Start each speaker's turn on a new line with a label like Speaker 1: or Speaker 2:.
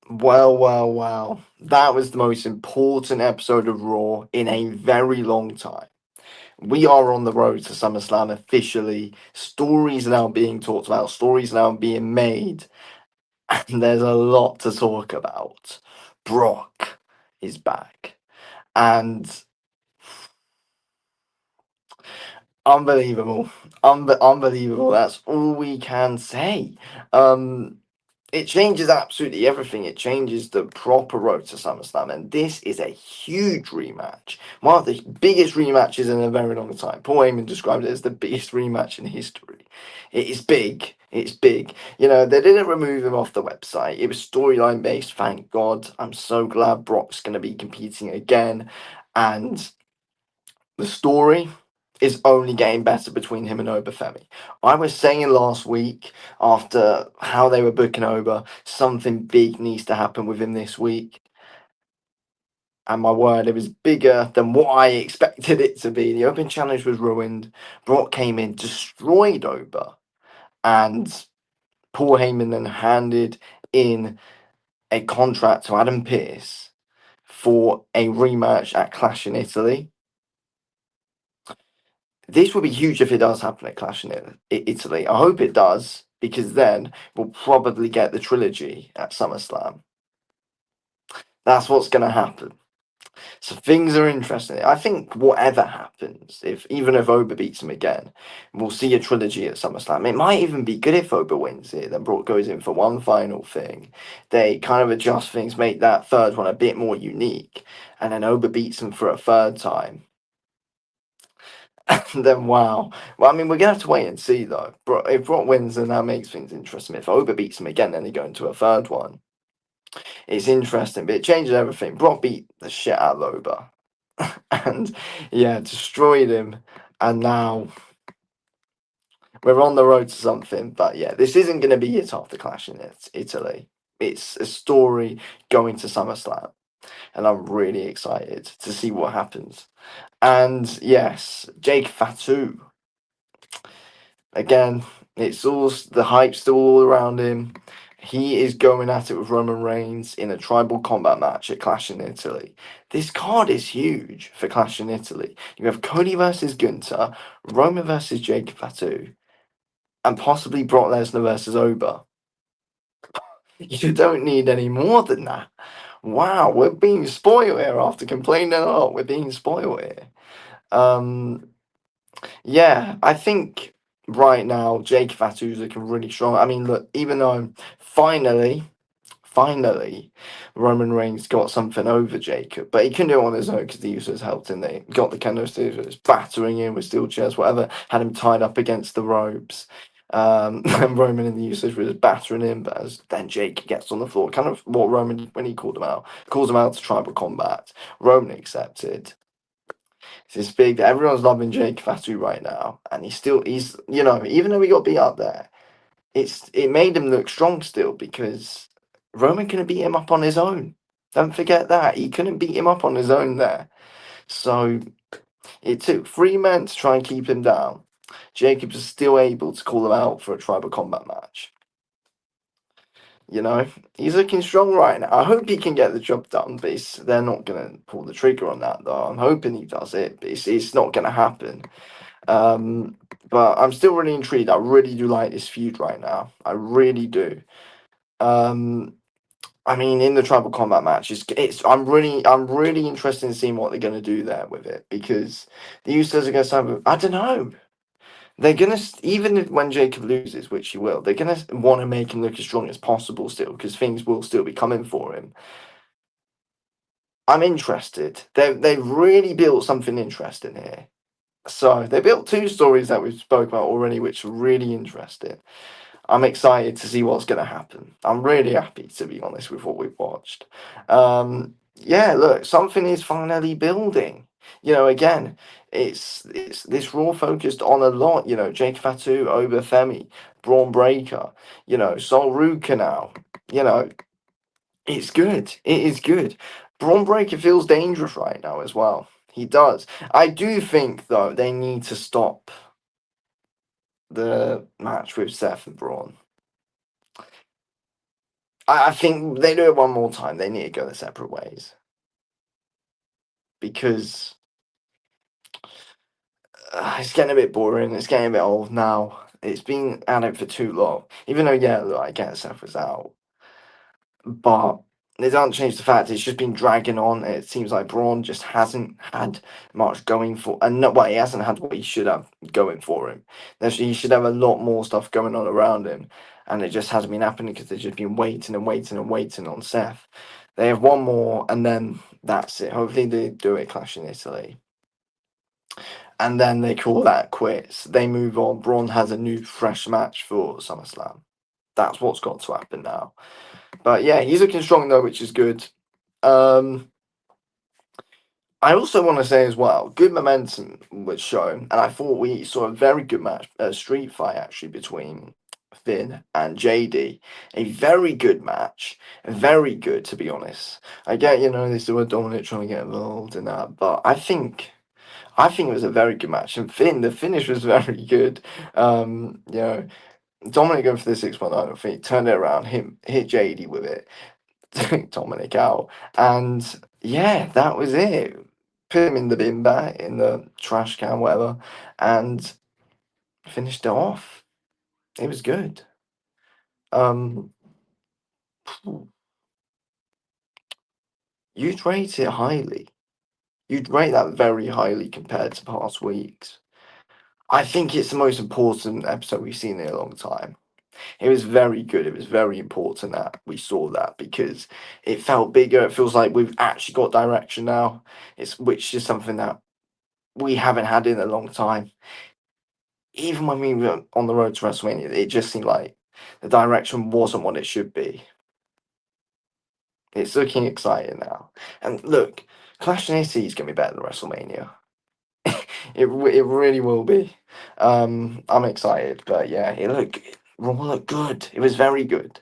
Speaker 1: Well. That was the most important episode of Raw in a very long time. We are on the road to SummerSlam officially. Stories now being talked about, stories now being made, and there's a lot to talk about. Brock is back, and unbelievable, unbelievable. That's all we can say. Um, it changes absolutely everything. It changes the proper road to SummerSlam, and this is a huge rematch. One of the biggest rematches in a very long time. Paul Heyman described it as the biggest rematch in history. It is big. It's big. You know, they didn't remove him off the website. It was storyline based, thank God. I'm so glad Brock's going to be competing again. And the story is only getting better between him and Obafemi. I was saying last week, after how they were booking Oba, something big needs to happen with him this week. And my word, it was bigger than what I expected it to be. The Open Challenge was ruined. Brock came in, destroyed Oba, and Paul Heyman then handed in a contract to Adam Pearce for a rematch at Clash in Italy. This would be huge if it does happen at Clash in Italy. I hope it does, because then we'll probably get the trilogy at SummerSlam. That's what's going to happen. So things are interesting. I think whatever happens, if even if Oba beats him again, we'll see a trilogy at SummerSlam. It might even be good if Oba wins it. Then Brock goes in for one final thing. They kind of adjust things, make that third one a bit more unique, and then Oba beats him for a third time. Then wow. Well, I mean, we're gonna have to wait and see though. If Brock wins, then that makes things interesting. If Oba beats him again, then they go into a third one. It's interesting, but it changes everything. Brock beat the shit out of Oba, and yeah, destroyed him. And now we're on the road to something. But yeah, this isn't gonna be it after Clash in Italy. It's a story going to SummerSlam, and I'm really excited to see what happens. And yes, Jake Fatu. Again, it's all the hype's still all around him. He is going at it with Roman Reigns in a tribal combat match at Clash in Italy. This card is huge for Clash in Italy. You have Cody versus Gunther, Roman versus Jake Fatu, and possibly Brock Lesnar versus Oba. You don't need any more than that. Wow, we're being spoiled here after complaining a lot. We're being spoiled here. Um, Yeah, I think right now Jake Fatu's looking really strong. I mean, look, even though finally, Roman Reigns got something over Jacob, but he couldn't do it on his own because the Usos helped him. They got the kendo sticks, battering him with steel chairs, whatever, had him tied up against the ropes. And Roman and the Usos were just battering him, but as then Jake gets on the floor, kind of what Roman when he called him out, calls him out to tribal combat. Roman accepted. It's big. Everyone's loving Jake Fatu right now, and he's even though he got beat up there, it made him look strong still because Roman couldn't beat him up on his own. Don't forget that he couldn't beat him up on his own there. So it took three men to try and keep him down. Jacobs is still able to call him out for a tribal combat match. You know, he's looking strong right now. I hope he can get the job done, but they're not going to pull the trigger on that, though. I'm hoping he does it, but it's not going to happen. Um, but I'm still really intrigued. I really do like this feud right now. I really do. Um, I mean, in the tribal combat match, I'm really interested in seeing what they're going to do there with it because the Usos are going to have. I don't know. They're gonna when Jacob loses, which he will, they're gonna want to make him look as strong as possible still, because things will still be coming for him. I'm interested. They've really built something interesting here. So they built two stories that we've spoke about already, which are really interesting. I'm excited to see what's going to happen. I'm really happy, to be honest, with what we've watched. Yeah, look, something is finally building. Again, it's this Raw focused on a lot. Jake Fatu, Obafemi, Braun Breaker. Sol Ruka now. You know, it's good. It is good. Braun Breaker feels dangerous right now as well. He does. I do think though they need to stop the match with Seth and Braun. I think they do it one more time. They need to go their separate ways because it's getting a bit boring. It's getting a bit old now. It's been at it for too long. Even though, yeah, look, I get Seth was out, but it doesn't change the fact it's just been dragging on. It seems like Braun just hasn't had much going for, and no, well, he hasn't had what he should have going for him. He should have a lot more stuff going on around him, and it just hasn't been happening because they've just been waiting and waiting and waiting on Seth. They have one more, and then that's it. Hopefully, they do it Clash in Italy, and then they call that quits. They move on. Braun has a new, fresh match for SummerSlam. That's what's got to happen now. But yeah, he's looking strong though, which is good. Um, I also want to say as well, good momentum was shown, and I thought we saw a very good match, a street fight actually between Finn and JD. A very good match, very good to be honest. I get they still were Dominic trying to get involved in that, but I think it was a very good match, and the finish was very good. Dominic going for the 619 feet, turned it around, hit JD with it. Dominic out. And yeah, that was it. Put him in the bin bag, in the trash can, whatever, and finished it off. It was good. Um, you'd rate it highly. You'd rate that very highly compared to past weeks. I think it's the most important episode we've seen in a long time. It was very good. It was very important that we saw that because it felt bigger. It feels like we've actually got direction now. Which is something that we haven't had in a long time. Even when we were on the road to WrestleMania, it just seemed like the direction wasn't what it should be. It's looking exciting now. And look, Clash of City is going to be better than WrestleMania. It really will be. I'm excited, but yeah, Raw looked good. It was very good.